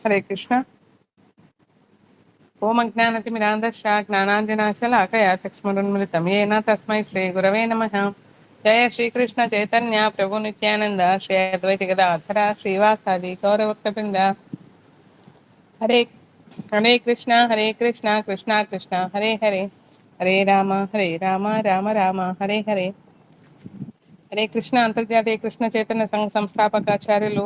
హరే కృష్ణ. ఓం అజ్ఞానతిమిరాంధశ్చ జ్ఞానాంజనాశలాకయ చక్షురున్మిళితం యేన తస్మై శ్రీ గురవే నమః. జయ శ్రీకృష్ణ చైతన్య ప్రభు నిత్యానంద శ్రీ అద్వైత గదాధర శ్రీవాసాది గౌరవక్తబృంద. హరే హరే కృష్ణ కృష్ణ కృష్ణ హరే హరే, హరే రామ రామ రామ హరే హరే. హరే కృష్ణ. అంతర్జాతీయ కృష్ణ చైతన్య సంఘ సంస్థాపకాచార్యులు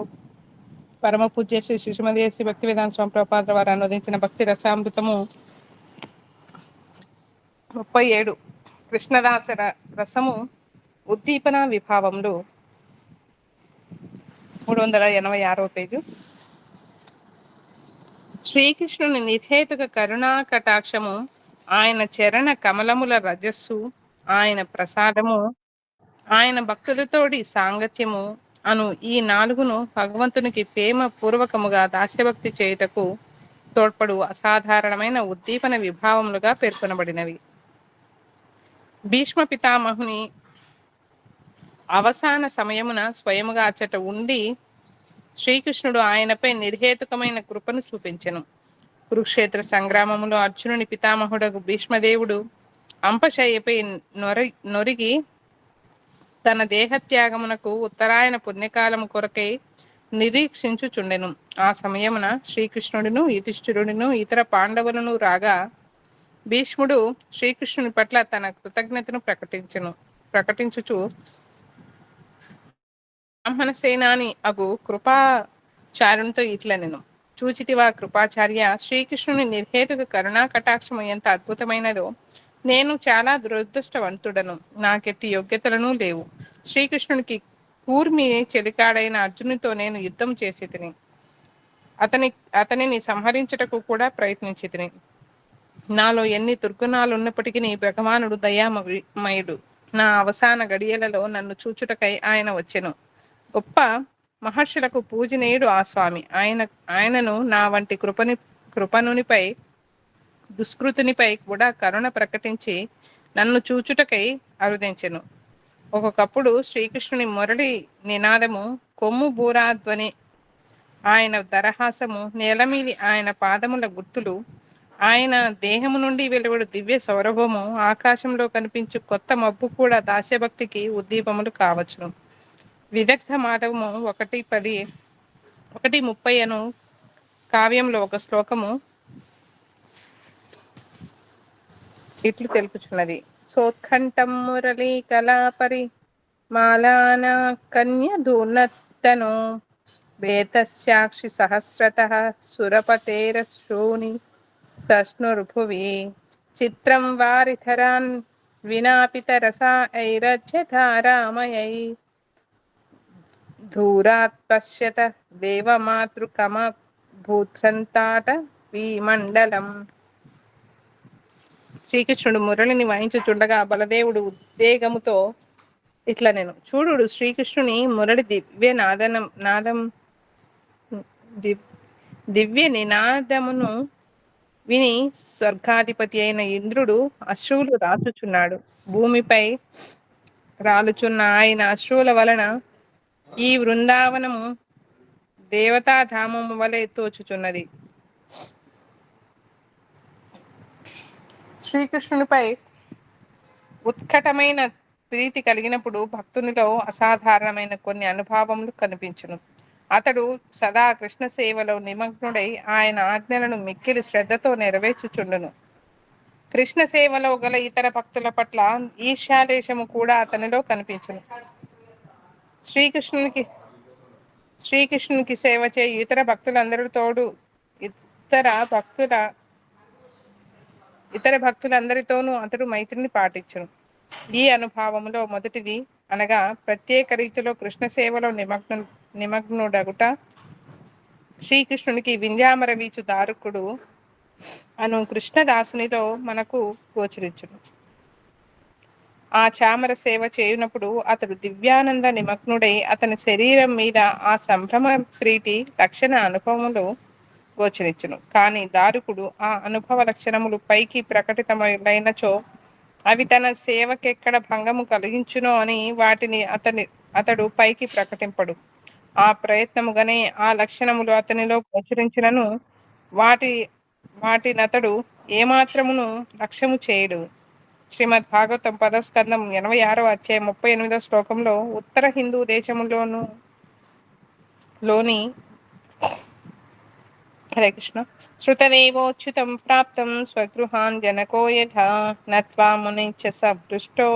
పరమ పూజ్య శ్రీ శిశుమదేశి భక్తి వేదాంత స్వామి ప్రభుపాదుల వారు అనువదించిన భక్తి రసామృతము 37 కృష్ణదాస రసము ఉద్దీపన విభావములు 386వ పేజు. శ్రీకృష్ణుని నిధేతుక కరుణా కటాక్షము, ఆయన చరణ కమలముల రజస్సు, ఆయన ప్రసాదము, ఆయన భక్తులతోడి సాంగత్యము అను ఈ నాలుగును భగవంతునికి ప్రేమ పూర్వకముగా దాస్యభక్తి చేయుటకు తోడ్పడు అసాధారణమైన ఉద్దీపన విభావములుగా పేర్కొనబడినవి. భీష్మ పితామహుని అవసాన సమయమున స్వయముగా అచ్చట ఉండి శ్రీకృష్ణుడు ఆయనపై నిర్హేతుకమైన కృపను చూపించెను. కురుక్షేత్ర సంగ్రామములో అర్జునుని పితామహుడకు భీష్మదేవుడు అంపశయ్యపై నొరిగి తన దేహత్యాగమునకు ఉత్తరాయణ పుణ్యకాలము కొరకై నిరీక్షించుచుండెను. ఆ సమయమున శ్రీకృష్ణుడును యుధిష్ఠిరుడును ఇతర పాండవులను రాగా భీష్ముడు శ్రీకృష్ణుని పట్ల తన కృతజ్ఞతను ప్రకటించుచు బ్రాహ్మణ సేనాని అగు కృపాచార్యునితో ఇట్లనెను: చూచితివా కృపాచార్య, శ్రీకృష్ణుని నిర్హేతుక కరుణా కటాక్షము ఎంత అద్భుతమైనదో. నేను చాలా దురదృష్టవంతుడను, నాకెట్టి యోగ్యతలను లేవు. శ్రీకృష్ణునికి కూర్మి చెలికాడైన అర్జునునితో నేను యుద్ధం చేసి తిని అతనిని సంహరించుటకు కూడా ప్రయత్నించి తిని. నాలో ఎన్ని దుర్గుణాలు ఉన్నప్పటికీ భగవానుడు దయామయుడు. నా అవసాన గడియలలో నన్ను చూచుటకై ఆయన వచ్చెను. గొప్ప మహర్షులకు పూజనీయుడు ఆ స్వామి. ఆయనను నా వంటి కృపణునిపై దుష్కృతునిపై కూడా కరుణ ప్రకటించి నన్ను చూచుటకై అరుదించెను. ఒక్కొక్కప్పుడు శ్రీకృష్ణుని మురళి నినాదము, కొమ్ము బూరాధ్వని, ఆయన దరహాసము, నేలమీది ఆయన పాదముల గుర్తులు, ఆయన దేహము నుండి వెలువడు దివ్య సౌరభము, ఆకాశంలో కనిపించు కొత్త మబ్బు కూడా దాస్యభక్తికి ఉద్దీపములు కావచ్చును. విదగ్ధ మాధవము 1:10-1:30 అను కావ్యంలో ఒక శ్లోకము ఇట్లు తెలుపుచున్నది: సోత్కంఠం మురళీ కళాపరి మాలానా కన్యధూనత్తను వేతస్యాక్షి సహస్రతః సురపతేర శోని సష్ణుర్భువి చిత్రం వారిధరాన్ వినాపిత రసాైరజ్యధారామయై ధూరాత్ పశ్యత దేవమాతృకమ భూత్రంతాట విమండలం. శ్రీకృష్ణుడు మురళిని వాయించుచుండగా బలదేవుడు ఉద్వేగముతో ఇట్లా నేను: చూడుడు, శ్రీకృష్ణుని మురళి దివ్య నినాదమును విని స్వర్గాధిపతి అయిన ఇంద్రుడు అశ్రువులు రాచుచున్నాడు. భూమిపై రాలుచున్న ఆయన అశ్రువుల వలన ఈ బృందావనము దేవతాధామము వలె తోచుచున్నది. శ్రీకృష్ణునిపై ఉత్కటమైన ప్రీతి కలిగినప్పుడు భక్తునిలో అసాధారణమైన కొన్ని అనుభవములు కనిపించును. అతడు సదా కృష్ణ సేవలో నిమగ్నుడై ఆయన ఆజ్ఞలను మిక్కిలి శ్రద్ధతో నెరవేర్చుచుండును. కృష్ణ సేవలో గల ఇతర భక్తుల పట్ల ఈర్ష్యాలేశము కూడా అతనిలో కనిపించును. శ్రీకృష్ణునికి సేవ చేయి ఇతర భక్తులందరితోనూ అతడు మైత్రిని పాటించును. ఈ అనుభవములో మొదటిది అనగా ప్రత్యేక రీతిలో కృష్ణ సేవలో నిమగ్నుడగుట శ్రీకృష్ణునికి వింధ్యామర వీచు దారుకుడు అను కృష్ణదాసునిలో మనకు గోచరించును. ఆ చామర సేవ చేయునప్పుడు అతడు దివ్యానంద నిమగ్నుడై అతని శరీరం మీద ఆ సంభ్రమ ప్రీతి లక్షణ అనుభవములు గోచరించును. కానీ దారుకుడు ఆ అనుభవ లక్షణములు పైకి ప్రకటితమైనచో అవి తన సేవకెక్కడ భంగము కలిగించునో అని వాటిని అతడు పైకి ప్రకటింపడు. ఆ ప్రయత్నముగానే ఆ లక్షణములు అతనిలో గోచరించినను వాటి వాటినతడు ఏమాత్రమును లక్ష్యము చేయడు. శ్రీమద్ భాగవతం 10వ స్కందం 86వ అధ్యాయం 38వ శ్లోకంలో ఉత్తర హిందూ దేశములోని హరే కృష్ణ శృతదేవోచ్యుతం ప్రాప్తం స్వగృహాన్ జనకో యథా నత్వా మునిచ్చ సపృష్టో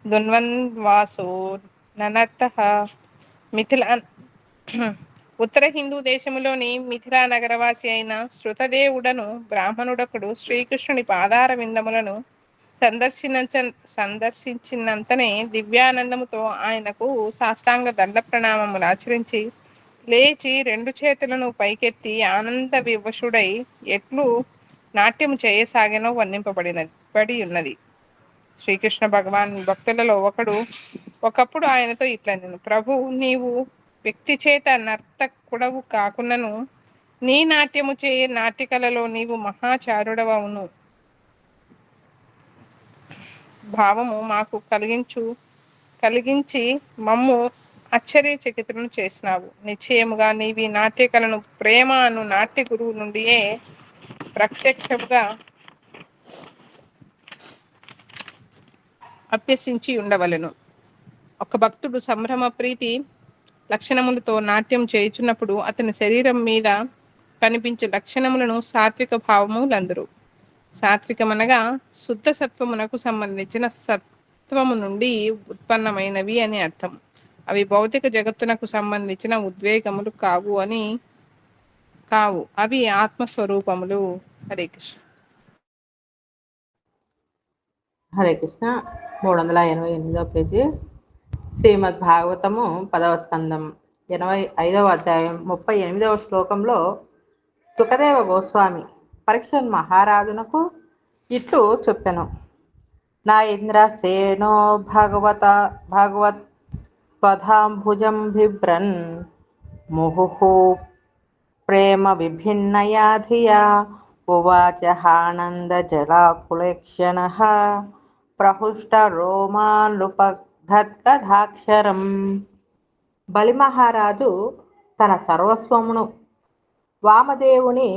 దున్వన్వాసో ననర్తః మిథిల ఉత్తర హిందూ దేశములోని మిథిలా నగరవాసి అయిన శృతదేవుడను బ్రాహ్మణుడొకడు శ్రీకృష్ణుని పాదార విందములను సందర్శించ సందర్శించినంతనే దివ్యానందముతో ఆయనకు సాష్టాంగ దండ ప్రణామములు ఆచరించి లేచి రెండు చేతులను పైకెత్తి ఆనంద వివశుడై ఎట్లు నాట్యము చేయసాగెనో పడి ఉన్నది. శ్రీకృష్ణ భగవాన్ భక్తులలో ఒకప్పుడు ఆయనతో ఇట్లా నేను ప్రభు నీవు వ్యక్తి చేత నర్తకుడవు కాకున్నను నీ నాట్యము చే నాటికలలో నీవు మహాచారుడవవును భావము మాకు కలిగించి మమ్ము ఆశ్చర్యచకితులను చేసినావు. నిశ్చయముగా నీవి నాట్యకలను ప్రేమ అను నాట్య గురువు నుండియే ప్రత్యక్షముగా అభ్యసించి ఉండవలెను. ఒక భక్తుడు సంభ్రమ ప్రీతి లక్షణములతో నాట్యం చేయుచున్నప్పుడు అతని శరీరం మీద కనిపించే లక్షణములను సాత్విక భావములందరూ. సాత్వికమనగా శుద్ధ సత్వమునకు సంబంధించిన సత్వము నుండి ఉత్పన్నమైనవి అని అర్థం. అవి భౌతిక జగత్తునకు సంబంధించిన ఉద్వేగములు కావు, అవి ఆత్మస్వరూపములు. హరే కృష్ణ. హరే కృష్ణ. 388వ పేజీ. శ్రీమద్ భాగవతము 10వ స్కందం 85వ అధ్యాయం 38వ శ్లోకంలో సుఖదేవ గోస్వామి పరీక్షణ్ మహారాజునకు ఇట్లు చెప్పెను. నా ఇంద్రసేనో భాగవత్ స్వధాంభుజం బిభ్రన్ ముహుః ప్రేమ విభిన్నయా ధియా ఉవాచ ఆనందజలాకులేక్షణః ప్రహృష్టరోమానృపగద్గదాక్షరం. బలిమహారాజు తన సర్వస్వమును వామదేవుని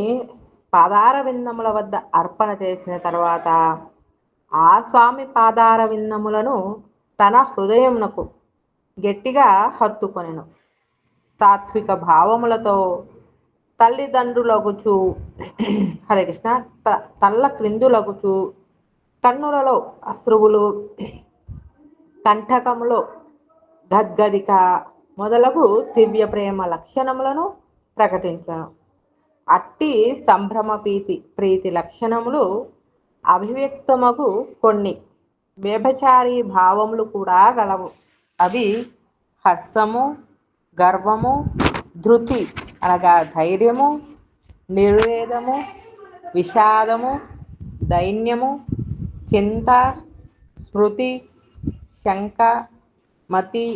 పాదార విందముల వద్ద అర్పణ చేసిన తర్వాత ఆ స్వామి పాదార విందములను తన హృదయమునకు గట్టిగా హత్తుకొనెను. సాత్విక భావములతో తల్లిదండ్రులగుచు హరే కృష్ణ తల్ల క్రిందులగుచు కన్నులలో అశ్రువులు, కంఠకములో గద్గదిక మొదలగు దివ్య ప్రేమ లక్షణములను ప్రకటించను. అట్టి సంభ్రమ ప్రీతి లక్షణములు అభివ్యక్తమగు కొన్ని వ్యభిచారి భావములు కూడా గలవు. అవి హర్షము, గర్వము, ధృతి అనగా ధైర్యము, నిర్వేదము, విషాదము, దైన్యము, చింత, స్మృతి, శంక, మతి,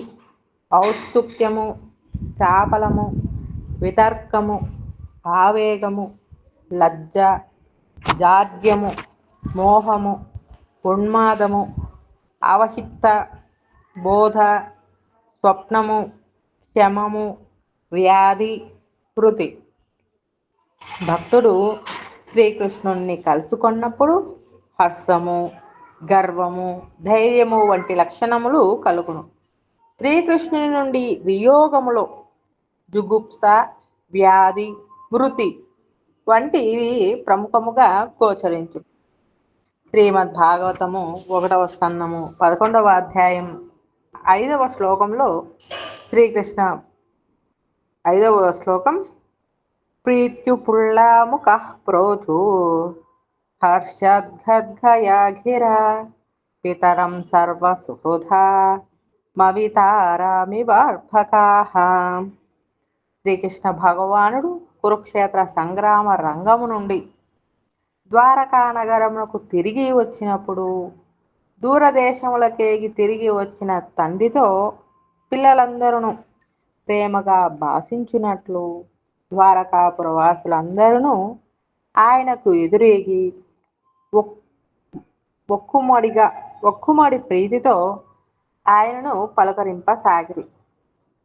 ఔత్సుక్యము, చాపలము, వితర్కము, ఆవేగము, లజ్జ, జాడ్యము, మోహము, ఉన్మాదము, అవహిత బోధ, స్వప్నము, క్షమము, వ్యాధి, స్మృతి. భక్తుడు శ్రీకృష్ణుణ్ణి కలుసుకున్నప్పుడు హర్షము, గర్వము, ధైర్యము వంటి లక్షణములు కలుగును. శ్రీకృష్ణుని నుండి వియోగములో జుగుప్స, వ్యాధి, మృతి వంటివి ప్రముఖముగా గోచరించు. శ్రీమద్ భాగవతము 1వ స్కందము 11వ అధ్యాయం 5వ శ్లోకంలో శ్రీకృష్ణ 5వ శ్లోకం ప్రీత్యుపుళ్ళాముఖః ప్రోచు హర్షద్గద్గయాఘిరా పితరం సర్వసుహృదా మవితారామివార్భకాః. శ్రీకృష్ణ భగవానుడు కురుక్షేత్ర సంగ్రామ రంగము నుండి ద్వారకా నగరమునకు తిరిగి వచ్చినప్పుడు దూరదేశములకేగి తిరిగి వచ్చిన తండ్రితో పిల్లలందరూ ప్రేమగా భాషించినట్లు ద్వారకాపుర వాసులందరూ ఆయనకు ఎదురేగి ఒక్కుమడి ప్రీతితో ఆయనను పలకరింపసాగిరి.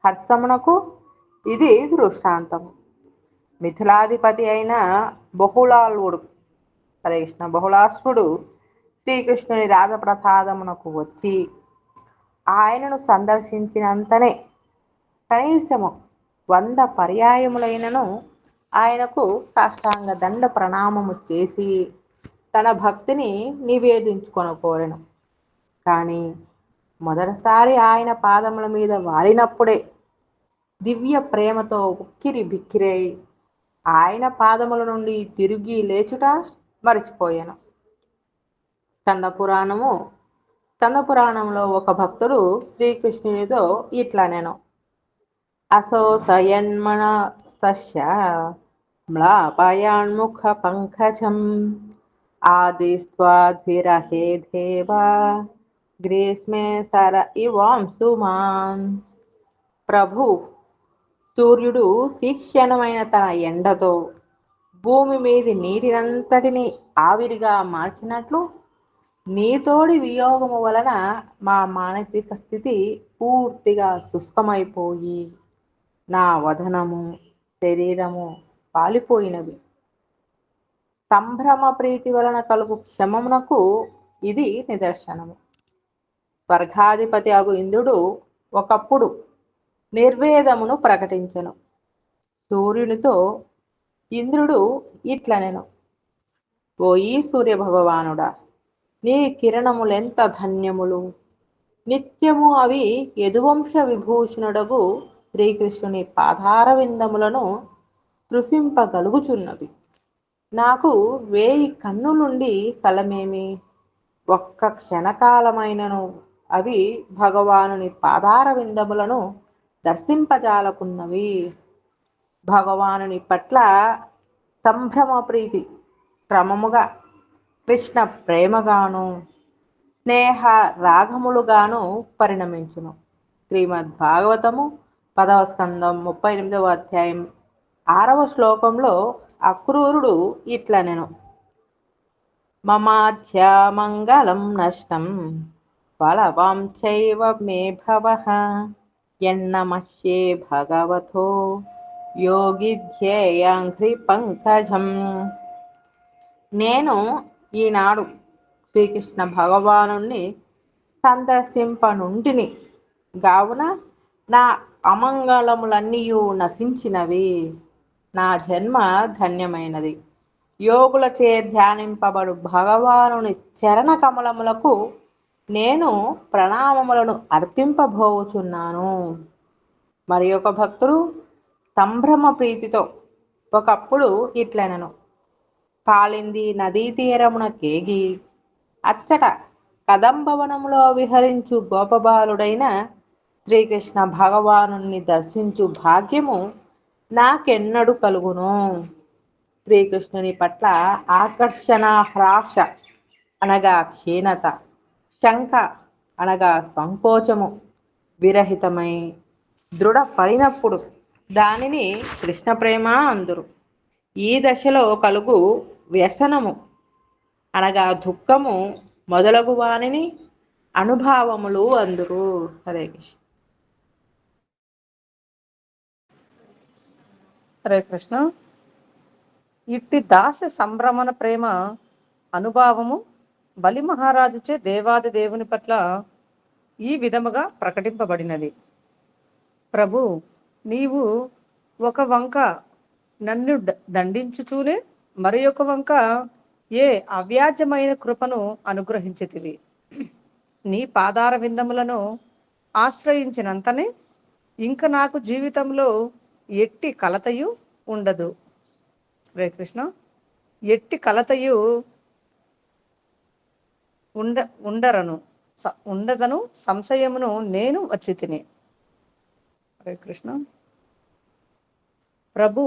హర్షమునకు ఇది దృష్టాంతము. మిథిలాధిపతి అయిన బహుళాళుడు హరే కృష్ణ బహుళాశ్వుడు శ్రీకృష్ణుని రాజప్రసాదమునకు వచ్చి ఆయనను సందర్శించినంతనే కనీసము 100 పర్యాయములైనను ఆయనకు సాష్టాంగ దండ ప్రణామము చేసి తన భక్తిని నివేదించుకొనకోరెను. కానీ మొదటిసారి ఆయన పాదముల మీద వాలినప్పుడే దివ్య ప్రేమతో ఉక్కిరి బిక్కిరై ఆయన పాదముల నుండి తిరిగి లేచుట మరచిపోయాను. స్కందపురాణంలో ఒక భక్తుడు శ్రీకృష్ణునితో ఇట్లా నేను అసోసయన్మనస్తస్య మ్లాపయాన్ముఖ పంకజం ఆదిస్త్వాద్విరహే దేవా గ్రీష్మే సర ఇవాంశుమాన్. ప్రభు సూర్యుడు తీక్షణమైన తన ఎండతో భూమి మీది నీటినంతటిని ఆవిరిగా మార్చినట్లు నీతోడి వియోగము వలన మా మానసిక స్థితి పూర్తిగా శుష్కమైపోయి నా వదనము శరీరము పాలిపోయినవి. సంభ్రమ ప్రీతి వలన కలుగు క్షమమునకు ఇది నిదర్శనము. స్వర్గాధిపతి అగు ఇంద్రుడు ఒకప్పుడు నిర్వేదమును ప్రకటించెను. సూర్యునితో ఇంద్రుడు ఇట్లనెను, ఓయి సూర్యభగవానుడా, నీ కిరణములెంత ధన్యములు! నిత్యము అవి యదువంశ విభూషణుడగు శ్రీకృష్ణుని పాదార విందములను స్పృశింపగలుగుచున్నవి. నాకు 1000 కన్నులుండి ఫలమేమి? ఒక్క క్షణకాలమైనను అవి భగవానుని పాదార విందములను దర్శింపజాలకున్నవి. భగవానుని పట్ల సంభ్రమ ప్రీతి క్రమముగా కృష్ణ ప్రేమగాను స్నేహ రాగములుగాను పరిణమించును. శ్రీమద్ భాగవతము 10వ స్కందం 38వ అధ్యాయం 6వ శ్లోకంలో అక్రూరుడు ఇట్లనెను, మమాధ్యామంగళం నష్టం బలవాంచైవ మే భవః యన్నమస్యే భగవతో యోగిధ్యేయాంఘ్రి పంకజం. నేను ఈనాడు శ్రీకృష్ణ భగవానుణ్ణి సందర్శింపనుంటిని గావున నా అమంగళములన్నీయు నశించినవి. నా జన్మ ధన్యమైనది. యోగులచే ధ్యానింపబడు భగవానుని చరణ కమలములకు నేను ప్రణామములను అర్పింపబోచున్నాను. మరి ఒక భక్తుడు సంభ్రమ ప్రీతితో ఒకప్పుడు ఇట్లనెను, కాళింది నదీ తీరమున కేగి అచ్చట కదంబవనములో విహరించు గోపబాలుడైన శ్రీకృష్ణ భగవానుని దర్శించు భాగ్యము నాకెన్నడు కలుగును? శ్రీకృష్ణుని పట్ల ఆకర్షణ హ్రాస అనగా క్షీణత, శంక అనగా సంకోచము విరహితమై దృఢపడినప్పుడు దానిని కృష్ణ ప్రేమ అందురు. ఈ దశలో కలుగు వ్యసనము అనగా దుఃఖము మొదలగు వానిని అనుభావములు అందురు. హరే కృష్ణ. హరే కృష్ణ. ఇట్టి దాస సంభ్రమణ ప్రేమ అనుభావము బలి మహారాజుచే దేవాది దేవుని పట్ల ఈ విధముగా ప్రకటింపబడినది. ప్రభు, నీవు ఒక వంక నన్ను దండించుచూనే మరి ఒక వంక ఏ అవ్యాజమైన కృపను అనుగ్రహించితివి. నీ పాదార విందములను ఆశ్రయించినంతనే ఇంక నాకు జీవితంలో ఎట్టి కలతయు ఉండదు. హరే కృష్ణ. ఎట్టి కలతయు ఉండదను సంశయమును నేను వచ్చి తిని. హరే కృష్ణ. ప్రభు,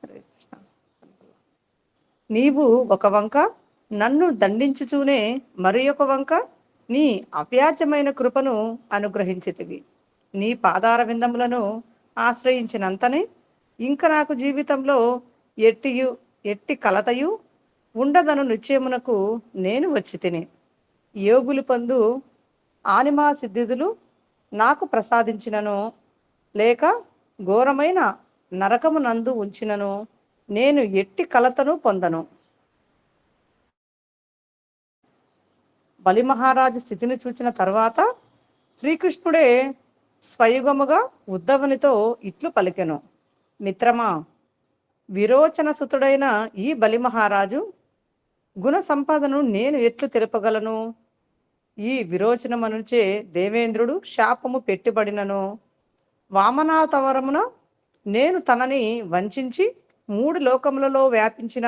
హరే కృష్ణ, నీవు ఒక వంక నన్ను దండించుచూనే మరి ఒక వంక నీ అవ్యాజమైన కృపను అనుగ్రహించితివి. నీ పాదార విందములను ఆశ్రయించినంతనే ఇంక నాకు జీవితంలో ఎట్టి కలతయు ఉండదను నిశ్చయమునకు నేను వచ్చి తిని. యోగులు పొందు ఆనిమా సిద్ధిదులు నాకు ప్రసాదించినను, లేక ఘోరమైన నరకము నందు ఉంచినను నేను ఎట్టి కలతను పొందను. బలిమహారాజు స్థితిని చూచిన తరువాత శ్రీకృష్ణుడే స్వయుగముగా ఉద్ధవునితో ఇట్లు పలికెను. మిత్రమా, విరోచన సుతుడైన ఈ బలిమహారాజు గుణ సంపదను నేను ఎట్లు తెలుపగలను? ఈ విరోచనమనుచే దేవేంద్రుడు శాపము పెట్టిబడినను, వామనావతారమున నేను తనని వంచించి 3 లోకములలో వ్యాపించిన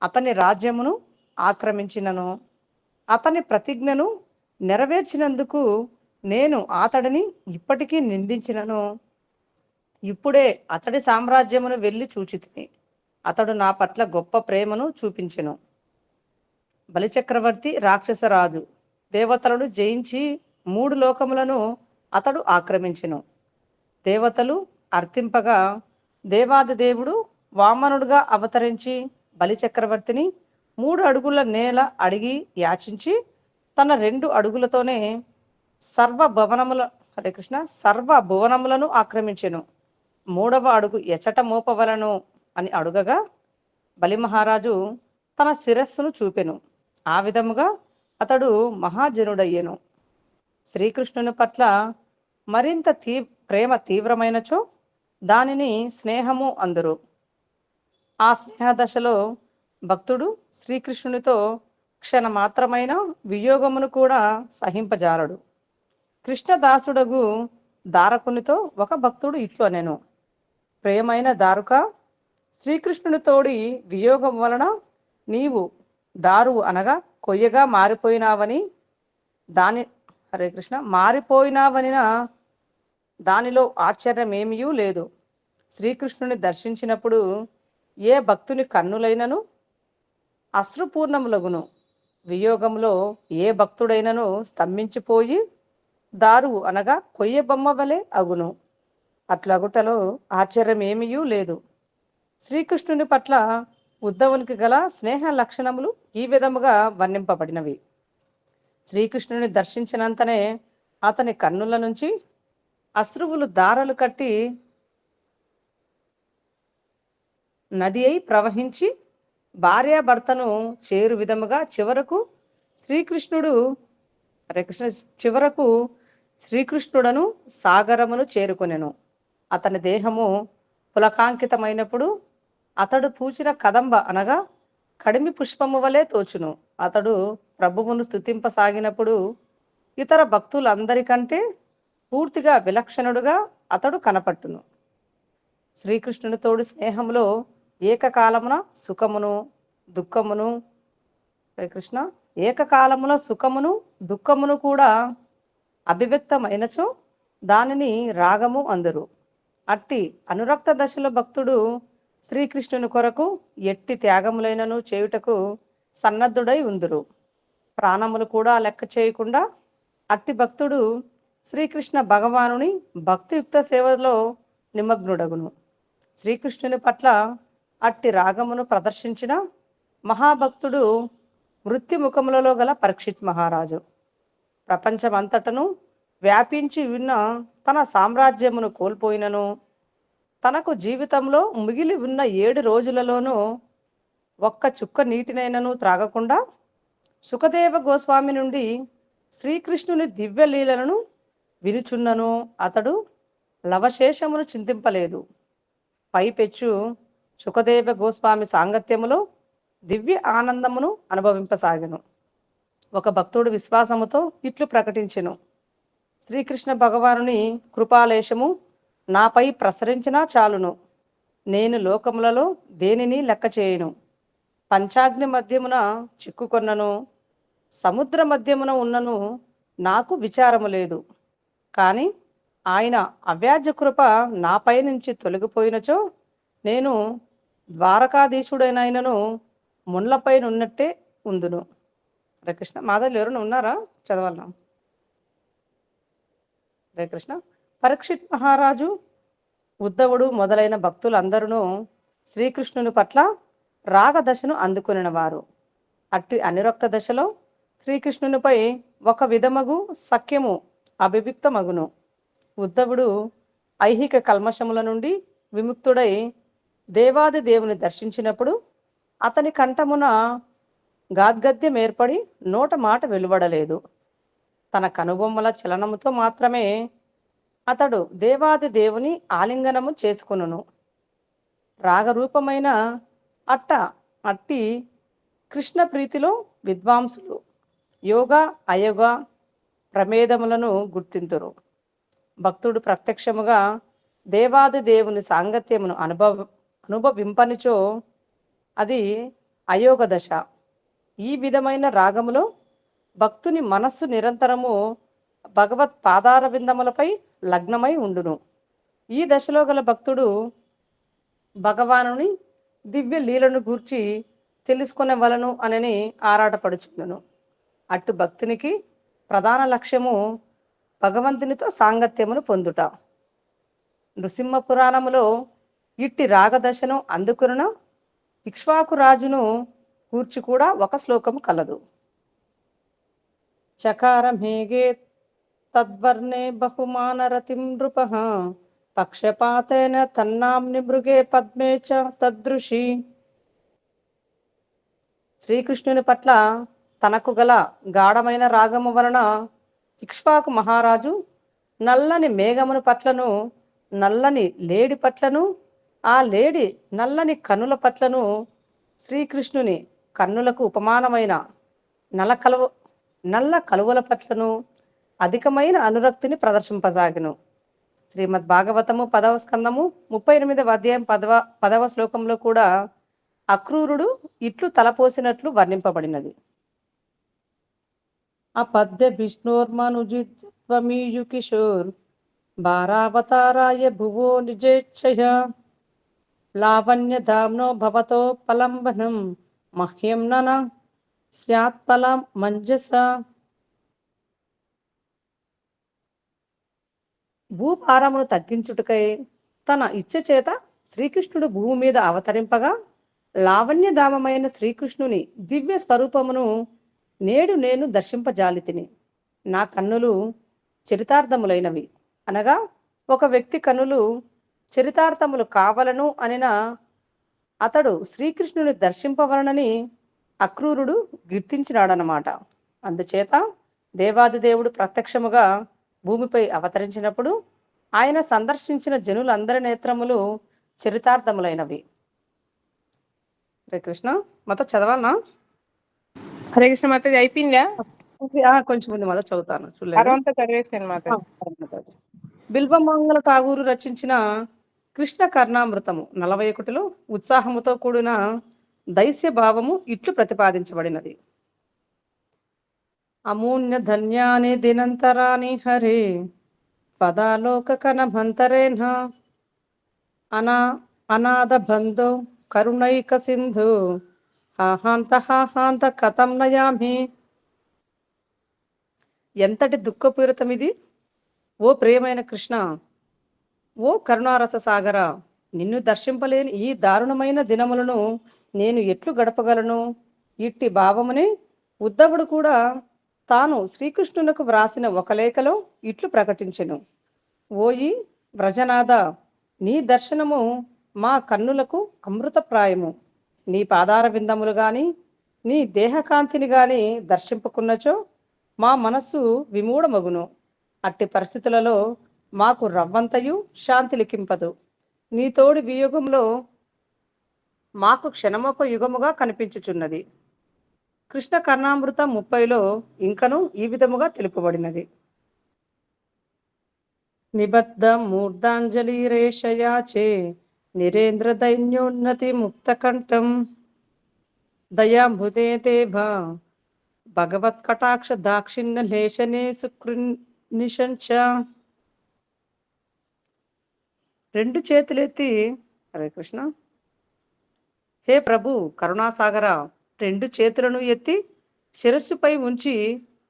అతని రాజ్యమును ఆక్రమించినను, అతని ప్రతిజ్ఞను నెరవేర్చినందుకు నేను అతడిని ఇప్పటికీ నిందించినను. ఇప్పుడే అతడి సామ్రాజ్యమును వెళ్ళి చూచితిని. అతడు నా పట్ల గొప్ప ప్రేమను చూపించెను. బలిచక్రవర్తి రాక్షసరాజు దేవతలను జయించి 3 లోకములను అతడు ఆక్రమించెను. దేవతలు అర్థింపగా దేవాది దేవుడు వామనుడుగా అవతరించి బలిచక్రవర్తిని 3 అడుగుల నేల అడిగి యాచించి తన 2 అడుగులతోనే సర్వభువనములను ఆక్రమించెను. 3వ అడుగు ఎచట మోపవలను అని అడుగగా బలిమహారాజు తన శిరస్సును చూపెను. ఆ విధముగా అతడు మహాజనుడయ్యెను. శ్రీకృష్ణుని పట్ల మరింత ప్రేమ తీవ్రమైనచో దానిని స్నేహము అందురు. ఆ స్నేహ దశలో భక్తుడు శ్రీకృష్ణునితో క్షణమాత్రమైన వియోగమును కూడా సహింపజాలడు. కృష్ణదాసుడగు దారకునితో ఒక భక్తుడు ఇట్లు అనెను. ప్రియమైన దారుక, శ్రీకృష్ణునితోడి వియోగం వలన నీవు దారువు అనగా కొయ్యగా మారిపోయినావని మారిపోయినావనిన దానిలో ఆశ్చర్యమేమీ లేదు. శ్రీకృష్ణుని దర్శించినప్పుడు ఏ భక్తుని కన్నులైనను అశ్రుపూర్ణములగును. వియోగంలో ఏ భక్తుడైనను స్తంభించిపోయి దారువు అనగా కొయ్య బొమ్మ వలె అగును. అట్లగుటలో ఆశ్చర్యమేమీ లేదు. శ్రీకృష్ణుని పట్ల ఉద్ధవునికి గల స్నేహ లక్షణములు ఈ విధముగా వర్ణింపబడినవి. శ్రీకృష్ణుని దర్శించినంతనే అతని కన్నుల నుంచి అశ్రువులు దారలు కట్టి నది అయి ప్రవహించి భార్యాభర్తను చేరు విధముగా చివరకు శ్రీకృష్ణుడను సాగరమును చేరుకొనెను. అతని దేహము పులకాంకితమైనప్పుడు అతడు పూచిన కదంబ అనగా కడిమి పుష్పము వలె తోచును. అతడు ప్రభువును స్తుతింపసాగినప్పుడు ఇతర భక్తులందరికంటే పూర్తిగా విలక్షణుడుగా అతడు కనపట్టును. శ్రీకృష్ణునితోడు స్నేహంలో ఏకకాలమున సుఖమును దుఃఖమును కూడా అభివ్యక్తమైనచో దానిని రాగము అందురు. అట్టి అనురక్త దశలో భక్తుడు శ్రీకృష్ణుని కొరకు ఎట్టి త్యాగములైనను చేయుటకు సన్నద్ధుడై ఉందురు. ప్రాణములు కూడా లెక్క చేయకుండా అట్టి భక్తుడు శ్రీకృష్ణ భగవానుని భక్తియుక్త సేవలో నిమగ్నుడగును. శ్రీకృష్ణుని పట్ల అట్టి రాగమును ప్రదర్శించిన మహాభక్తుడు మృత్యుముఖములలో గల పరీక్షిత్ మహారాజు. ప్రపంచమంతటను వ్యాపించి ఉన్న తన సామ్రాజ్యమును కోల్పోయినను తనకు జీవితంలో మిగిలి ఉన్న 7 రోజులలోనూ ఒక్క చుక్క నీటినైనను త్రాగకుండా సుఖదేవ గోస్వామి నుండి శ్రీకృష్ణుని దివ్య లీలలను వినుచున్నను అతడు లవశేషమును చింతింపలేదు. పైపెచ్చు సుఖదేవ గోస్వామి సాంగత్యములో దివ్య ఆనందమును అనుభవింపసాగెను. ఒక భక్తుడు విశ్వాసముతో ఇట్లు ప్రకటించెను. శ్రీకృష్ణ భగవానుని కృపాలేశము నాపై ప్రసరించినా చాలును. నేను లోకములలో దేనిని లెక్క చేయను. పంచాగ్ని మధ్యమున చిక్కుకొన్నను, సముద్ర మధ్యమున ఉన్నను నాకు విచారము లేదు. కానీ ఆయన అవ్యాజ కృప నాపై నుంచి తొలగిపోయినచో నేను ద్వారకాధీశుడైనను ముళ్ళపై ఉన్నట్టే ఉందును. హరే కృష్ణ. మాధవులు ఎవరైనా ఉన్నారా? చదవాలన్నా? హరే కృష్ణ. పరీక్షిత్ మహారాజు, ఉద్ధవుడు మొదలైన భక్తులందరూ శ్రీకృష్ణుని పట్ల రాగదశను అందుకునిన వారు. అట్టి అనిరక్త దశలో శ్రీకృష్ణునిపై ఒక విధమగు సఖ్యము అభివ్యక్తమగును. ఉద్ధవుడు ఐహిక కల్మషముల నుండి విముక్తుడై దేవాది దేవుని దర్శించినప్పుడు అతని కంఠమున గాద్గద్యం ఏర్పడి నోట మాట వెలువడలేదు. తన కనుబొమ్మల చలనముతో మాత్రమే అతడు దేవాది దేవుని ఆలింగనము చేసుకొనును. రాగరూపమైన అట్టి కృష్ణ ప్రీతిలో విద్వాంసులు యోగ అయోగ ప్రమేదములను గుర్తింతురు. భక్తుడు ప్రత్యక్షముగా దేవాది దేవుని సాంగత్యమును అనుభవింపనిచో అది అయోగ దశ. ఈ విధమైన రాగములో భక్తుని మనస్సు నిరంతరము భగవత్ పాదార విందములపై లగ్నమై ఉండును. ఈ దశలో గల భక్తుడు భగవానుని దివ్య లీలను గూర్చి తెలుసుకొనవలను అనని ఆరాటపడుచుండును. అటు భక్తునికి ప్రధాన లక్ష్యము భగవంతునితో సాంగత్యమును పొందుట. నృసింహ పురాణములో ఇట్టి రాగదశను అందుకున్న ఇక్ష్వాకు రాజును గూర్చి కూడా ఒక శ్లోకము కలదు. చకార మేఘే తద్వర్ణే బహుమానరతిం నృపః పక్షపాతేన తన్నాంని మృగే పద్మే చ తదృషి. శ్రీకృష్ణుని పట్ల తనకు గల గాఢమైన రాగము వలన ఇక్ష్వాకు మహారాజు నల్లని మేఘమును పట్లను, నల్లని లేడి పట్లను, ఆ లేడి నల్లని కన్నుల పట్లను, శ్రీకృష్ణుని కన్నులకు ఉపమానమైన నల్ల కలువల పట్లను అధికమైన అనురక్తిని ప్రదర్శింపసాగిను. శ్రీమద్ భాగవతము 10వ స్కందము 38వ అధ్యాయం 10వ శ్లోకంలో కూడా అక్రూరుడు ఇట్లు తలపోసినట్లు వర్ణింపబడినది. అపద్య విష్ణోర్మనుజిత్వమీయు కిశోర్ భారావతారాయ భువో నిజేచ్ఛయ లావణ్య ధామ్నో భవతో పలంబనం మహ్యం నన స్యాత్పలం మంజస. భూభారమును తగ్గించుటకై తన ఇచ్చ చేత శ్రీకృష్ణుడు భూమి మీద అవతరింపగా లావణ్యధామమైన శ్రీకృష్ణుని దివ్య స్వరూపమును నేడు నేను దర్శింపజాలితిని. నా కన్నులు చరితార్థములైనవి అనగా ఒక వ్యక్తి కన్నులు చరితార్థములు కావలను అనిన అతడు శ్రీకృష్ణుని దర్శింపవలనని అక్రూరుడు గుర్తించినాడనమాట. అందుచేత దేవాదిదేవుడు ప్రత్యక్షముగా భూమిపై అవతరించినప్పుడు ఆయన సందర్శించిన జనులందరి నేత్రములు చరితార్థములైనవి. హరే కృష్ణ. మొత్తం చదవాలనా? హరే కృష్ణ మాతాజీ అయిపోయిందా? కొంచెం ముందు మొదలు చదువుతాను. అరవంతా చదివేసాను మాతాజీ. బిల్వమంగళ ఠాగూరు రచించిన కృష్ణ కర్ణామృతము 41లో ఉత్సాహముతో కూడిన దైస్య భావము ఇట్లు ప్రతిపాదించబడినది. అమూన్య ధన్యాని దినంతరాని హరే పదాలోక కనమంతరేణ అనాథ బంధో కరుణైక సింధు హాహాంత కథం నయామి. ఎంతటి దుఃఖపూరితమిది ఓ ప్రియమైన కృష్ణ, ఓ కరుణారస సాగర, నిన్ను దర్శింపలేని ఈ దారుణమైన దినములను నేను ఎట్లు గడపగలను? ఇట్టి భావమునే ఉద్ధవుడు కూడా తాను శ్రీకృష్ణునకు వ్రాసిన ఒక లేఖలో ఇట్లు ప్రకటించెను. ఓయి వ్రజనాథ, నీ దర్శనము మా కన్నులకు అమృతప్రాయము. నీ పాదార విందములు గాని నీ దేహకాంతిని గాని దర్శింపుకున్నచో మా మనస్సు విమూఢమగును. అట్టి పరిస్థితులలో మాకు రవ్వంతయు శాంతి లిఖింపదు. నీ తోడి వియోగంలో మాకు క్షణమొక యుగముగా కనిపించుచున్నది. కృష్ణ కర్ణామృతం 30లో ఇంకను ఈ విధముగా తెలుపబడినది. నిబద్ధ మూర్ధాంజలి రేషయాచే నిరేంద్ర దైన్యోన్నతి ముక్తకంఠం దయాభుతే దేభ భగవత్ కటాక్ష దాక్షిణ్య లేశనే సుకృనిశంచ. రెండు చేతులెత్తి హరే కృష్ణ, హే ప్రభు కరుణాసాగర, రెండు చేతులను ఎత్తి శిరస్సుపై ఉంచి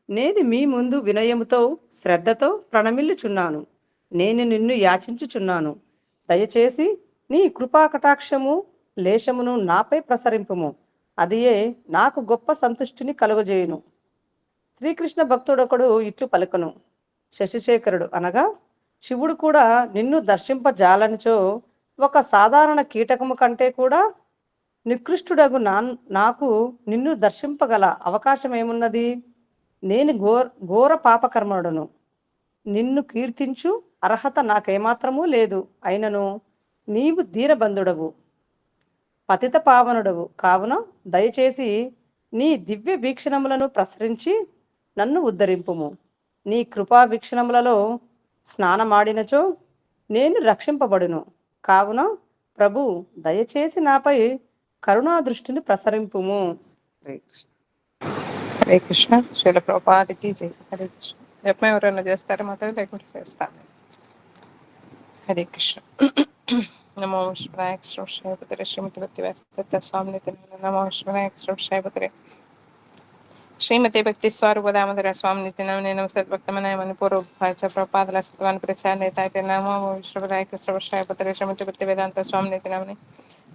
నేను మీ ముందు వినయముతో శ్రద్ధతో ప్రణమిల్లుచున్నాను. నేను నిన్ను యాచించుచున్నాను. దయచేసి నీ కృపా కటాక్షము లేశమును నాపై ప్రసరింపుము. అదియే నాకు గొప్ప సంతుష్టిని కలుగజేయును. శ్రీకృష్ణ భక్తుడొకడు ఇట్లు పలుకను. శశిశేఖరుడు అనగా శివుడు కూడా నిన్ను దర్శింపజాలనిచో ఒక సాధారణ కీటకము కంటే కూడా నికృష్టుడగు నాకు నిన్ను దర్శింపగల అవకాశం ఏమున్నది? నేను ఘోర పాపకర్మడును. నిన్ను కీర్తించు అర్హత నాకేమాత్రమూ లేదు. అయినను నీవు దీనబంధుడవు, పతిత పావనుడవు కావున దయచేసి నీ దివ్య వీక్షణములను ప్రసరించి నన్ను ఉద్ధరింపుము. నీ కృపా వీక్షణములలో స్నానమాడినచో నేను రక్షింపబడును. కావున ప్రభు దయచేసి నాపై కరుణా దృష్టిని ప్రసరింపుము. హరే కృష్ణ. హరే కృష్ణ. శిల ప్రభుపాదికి జై. హరే కృష్ణ. జపం ఎవరైనా చేస్తారా మాత్రం, లేకుంటే చేస్తాను. హరే కృష్ణ. నమో విష్ణురాయ శ్రీమతి శ్రీమతి భక్తి వేస్త స్వామి నమో విష్ణురాయ శ్రీమతి శ్రీమతి భక్తి స్వరూప దామోదర స్వామి నిత్యనామ నేను సద్భక్తమనాయ మణిపూర్ ప్రభుపాదల సత్వాన్ని ప్రచార నమో విష్ణురాయ కృష్ణ శ్రీమతి భక్తి వేదాంత స్వామి నిత్యనామని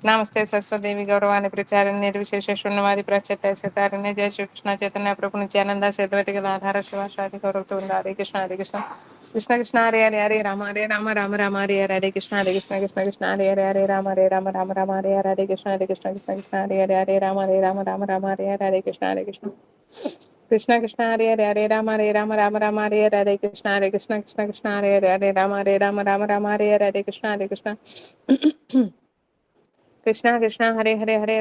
నమస్తే సరస్వదేవి గౌరవాన్ని ప్రచారం నిర్విశేష శూన్యవాది ప్రచేత సితారిణి జయ శ్రీ కృష్ణ చైతన్య ప్రభు నిత్యానంద సేద్వతి ఆధార శివాషాది గౌరవతో Hare Krishna Hare Krishna Krishna Krishna Hare Hare Hare Rama Hare Rama Rama Rama Hare Hare Hare Krishna Hare Krishna Krishna Krishna Hare Hare Hare Rama Rama Rama Hare Hare Hare Krishna Krishna Krishna Hare Hare Hare Rama Rama Rama Hare Hare Hare Krishna Krishna Krishna Hare Hare Hare Rama Rama Hare Hare Krishna Krishna Krishna Hare Hare Hare Rama Rama Hare Hare Hare Krishna Krishna Krishna Hare Hare Hare Rama Rama Hare Hare Hare Krishna Krishna Krishna Hare Hare Hare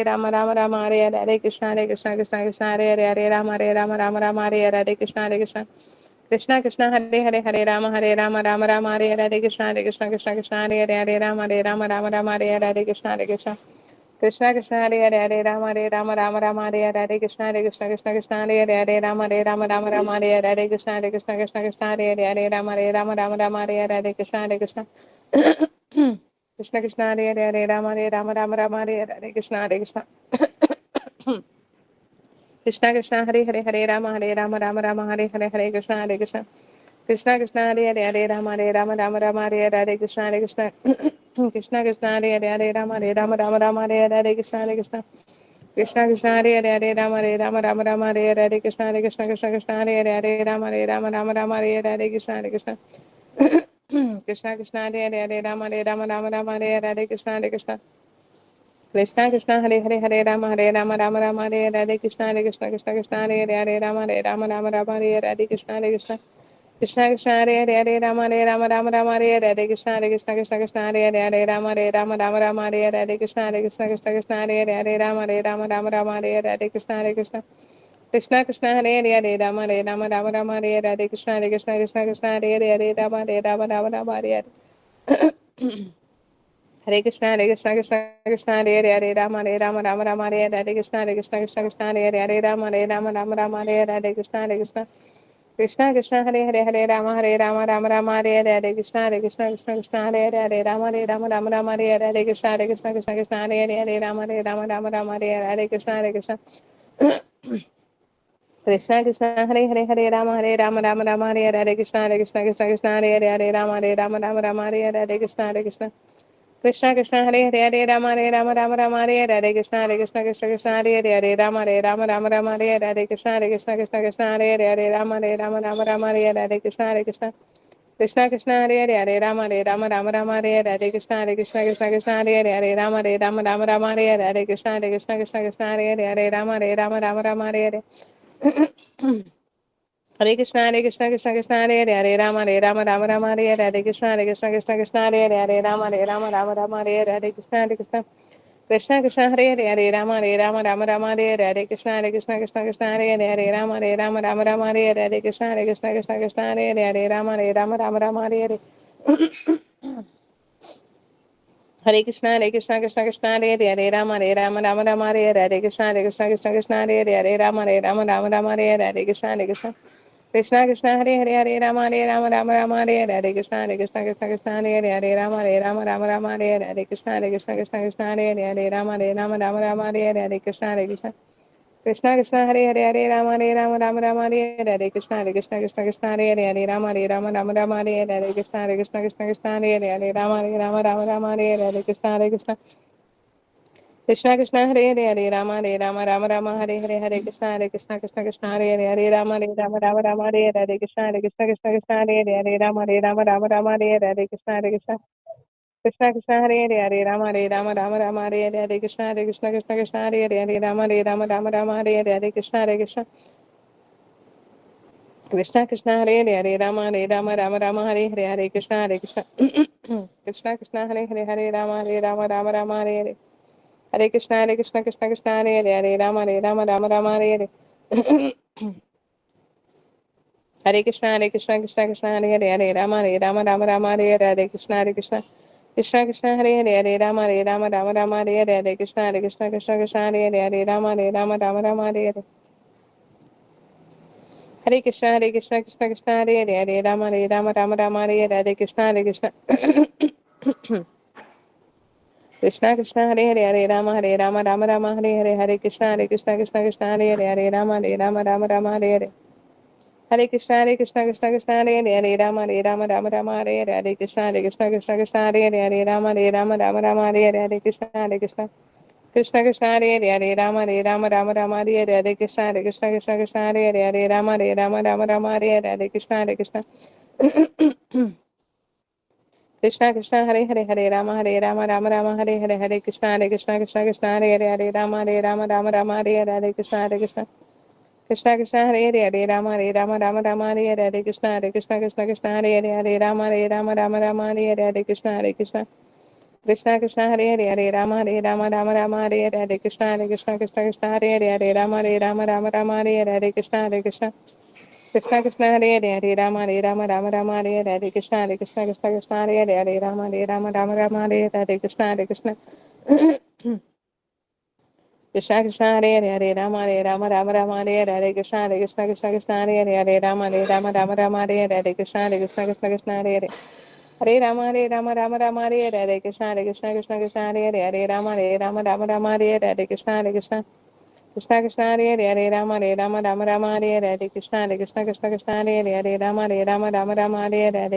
Rama Rama Hare Hare Hare Krishna Krishna Krishna Hare Hare Hare Rama Rama Hare Hare Hare Krishna Krishna Krishna Hare Hare Hare Rama Rama Hare Hare Hare Krishna Krishna Krishna Hare Hare Hare Rama Rama Hare Hare Hare Krishna Krishna Krishna Hare Hare Hare Rama Rama Hare Hare Hare Krishna Krishna Hare Hare Hare Rama Rama Hare Hare Hare Krishna Krishna Krishna Hare Hare Hare Rama Rama Hare Hare Hare Krishna Krishna Krishna Hare Hare Hare Rama Rama Hare Hare Hare Krishna Krishna Krishna Hare Hare Hare Rama Rama Hare Hare Hare Krishna Krishna Krishna Hare Hare Hare Rama Rama Hare Hare Hare Krishna Krishna Krishna Hare Hare Hare Rama Rama Hare Hare Hare Krishna Krishna Krishna Hare Hare Hare Rama Rama Hare Hare Hare Krishna Krishna Krishna Hare Hare Hare Rama Rama Hare Hare Hare Krishna Krishna Krishna Hare Hare Hare Rama Rama Hare Hare Hare Krishna Krishna Hare Hare Hare Rama Rama Hare Hare Hare Krishna Krishna Krishna Hare Hare Hare Rama Rama Hare Hare Hare Krishna Krishna Hare Hare Hare Rama Rama Hare Hare Hare Krishna Krishna Hare Hare Hare Rama Rama Hare Hare Hare Krishna Krishna Krishna Hare Hare Hare Rama Rama Hare Hare Hare Krishna Krishna Hare Hare Hare Rama Rama Hare Hare Hare Krishna Krishna Hare Hare Hare Rama Rama Hare Hare Hare Krishna Krishna Hare Hare Hare Rama Rama Hare Hare Hare Krishna Krishna Krishna Hare Hare Hare Rama Rama Hare Hare Hare Krishna Krishna Hare Hare Hare Rama Rama Hare Hare Hare Krishna Krishna Hare Hare Hare Rama Rama Hare Hare Hare Krishna Krishna Krishna Hare Hare Hare Rama Rama Hare Hare Hare Krishna Krishna Hare Hare Hare Rama Rama Hare Hare Hare Krishna Krishna Krishna Hare Hare Hare Rama Rama Hare Hare Hare Krishna Krishna Hare Hare Hare Rama Rama Hare Hare Hare Krishna Krishna Hare Hare Hare Rama Rama Hare Hare Hare Krishna Krishna Krishna Hare Hare Hare Rama Rama Hare Hare Hare Krishna Krishna Hare Hare Hare Rama Rama Hare Hare Hare Krishna Krishna Hare Hare Hare Rama Rama Hare Hare Hare Krishna Krishna Hare Hare Hare Rama Rama Hare Hare Hare Krishna Krishna Hare Hare Hare Rama Rama Hare Hare Hare Krishna Krishna Hare Hare Hare Rama Rama Hare Hare Hare Krishna Krishna Hare Hare Hare Rama Rama Hare Hare Hare Krishna Krishna Hare Hare Hare Rama Rama Hare Hare Hare Krishna Krishna Hare Hare Hare Rama Rama Hare Hare Hare Krishna Krishna Hare Hare Hare Rama Rama Hare Hare Hare Krishna Krishna Hare Hare Hare Rama Rama Hare Hare Hare Krishna Krishna Hare Hare Hare Rama Rama Hare Hare Hare Krishna Krishna Hare Hare Hare Rama Rama Hare Hare Hare Krishna Krishna Hare Hare Hare Rama Rama Hare Hare Hare Krishna Krishna Hare Hare Hare Rama Rama Hare Hare Hare Krishna Krishna Hare Hare Hare Rama Rama Hare Hare Hare Krishna Krishna Krishna Hare Hare Hare Rama Rama Rama Hare Hare Hare Krishna Krishna Krishna Hare Hare Hare Rama Rama Hare Hare Krishna Krishna Krishna Hare Hare Hare Rama Rama Hare Hare Krishna Krishna Hare Hare Hare Rama Rama Hare Hare Hare Krishna Krishna Krishna Hare Hare Hare Rama Rama Hare Hare Hare Krishna Krishna Hare Hare Hare Rama Rama Hare Hare Hare Krishna Krishna Krishna Hare Hare Hare Rama Rama Hare Hare Hare Krishna Krishna Krishna Hare Hare Hare Rama Rama Hare Hare Hare Krishna Krishna Krishna Hare Hare Hare Rama Rama Hare Hare Hare Krishna Krishna Krishna Hare Hare Hare Rama Rama Hare Hare Hare Krishna Krishna Krishna Hare Hare Hare Rama Rama Hare Hare Hare Krishna Krishna Hare Hare Hare Rama Rama Hare Hare Hare Krishna Krishna Hare Hare Hare Rama Rama Hare Hare Hare Krishna Krishna Hare Hare Hare Rama Rama Hare Hare Hare Krishna Krishna Hare Hare Hare Rama Rama Hare Hare Hare Krishna Krishna Hare Hare Hare Rama Rama Hare Hare Hare Krishna Hare Hare Hare Rama Rama Hare Hare Hare Krishna Hare Hare Hare Rama Rama Hare Hare Hare Krishna Hare Hare Hare Rama Rama Hare Hare Hare Krishna Hare Hare Hare Rama Rama Hare Hare Hare Krishna Hare Hare Hare Rama Rama Hare Hare Hare Krishna Hare Hare Hare Rama Rama Hare Hare Hare Krishna Hare Hare Hare Rama Rama Hare Hare Hare Krishna Hare Hare Hare Rama Rama Hare Hare Hare Krishna Hare Hare Hare Rama Rama Hare Hare Hare Krishna Hare Hare Hare Rama Rama Hare Hare Hare Krishna Krishna Hare Hare Hare Rama Rama Hare Hare Hare Krishna Hare Hare Hare Rama Rama Hare Hare Hare Krishna Hare Hare Hare Rama Hare Hare Hare Krishna Krishna Hare Hare Hare Rama Rama Hare Hare Hare Krishna Hare Hare Hare Rama Rama Hare Hare Hare Krishna Hare Hare Hare Rama Rama Hare Hare Hare Krishna Hare Hare Hare Rama Rama Hare Hare Hare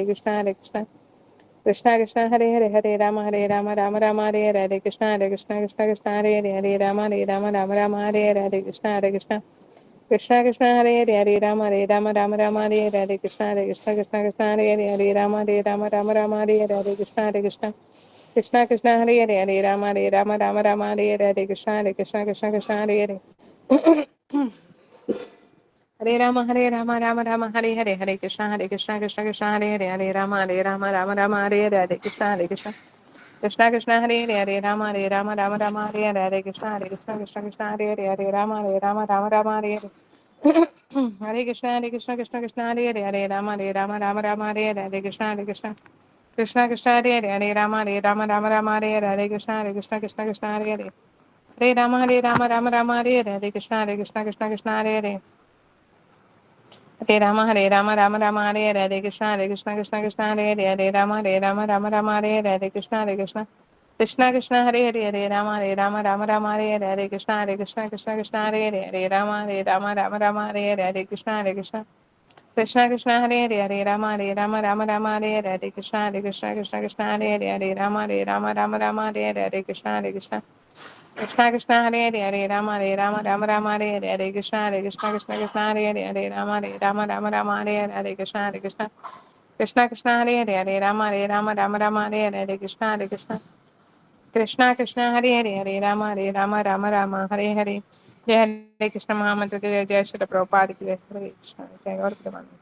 Krishna Hare Hare Hare Rama Rama Hare Hare Hare Krishna Hare Hare Hare Rama Rama Hare Hare Hare Krishna Hare Hare Hare Rama Rama Hare Hare Hare Krishna Hare Hare Hare Rama Rama Hare Hare Hare Krishna Hare Hare Hare Rama Rama Hare Hare Hare Krishna Krishna Hare Hare Hare Rama Rama Hare Hare Hare Krishna Hare Hare Hare Rama Rama Hare Hare Hare Krishna Hare Hare Hare Rama Rama Hare Hare Hare Krishna Hare Hare Hare Rama Rama Hare Hare Hare Krishna Hare Hare Hare Rama Rama Hare Hare Hare Krishna Hare Hare Hare Rama Hare Hare Hare Krishna Hare Hare Hare Rama Hare Hare Hare Krishna Hare Hare Hare Rama Hare Hare Hare Krishna Hare Hare Hare Rama Rama Hare Hare Hare Krishna Hare Hare Hare Rama Hare Hare Hare Krishna Hare Hare Hare Rama Rama Hare Hare Hare Krishna Hare Hare Hare Rama Hare Hare Hare Krishna Hare Hare Hare Rama Rama Hare Hare Hare Krishna Hare Hare Hare Rama Hare Hare Hare Krishna Hare Hare Hare Rama Hare Hare Hare Krishna Hare Hare Hare Rama Hare Hare जय हरे कृष्ण महामंत्र के जय जय श्री प्रभुपाद की जय हरे कृष्ण जय गौर प्रेमानंद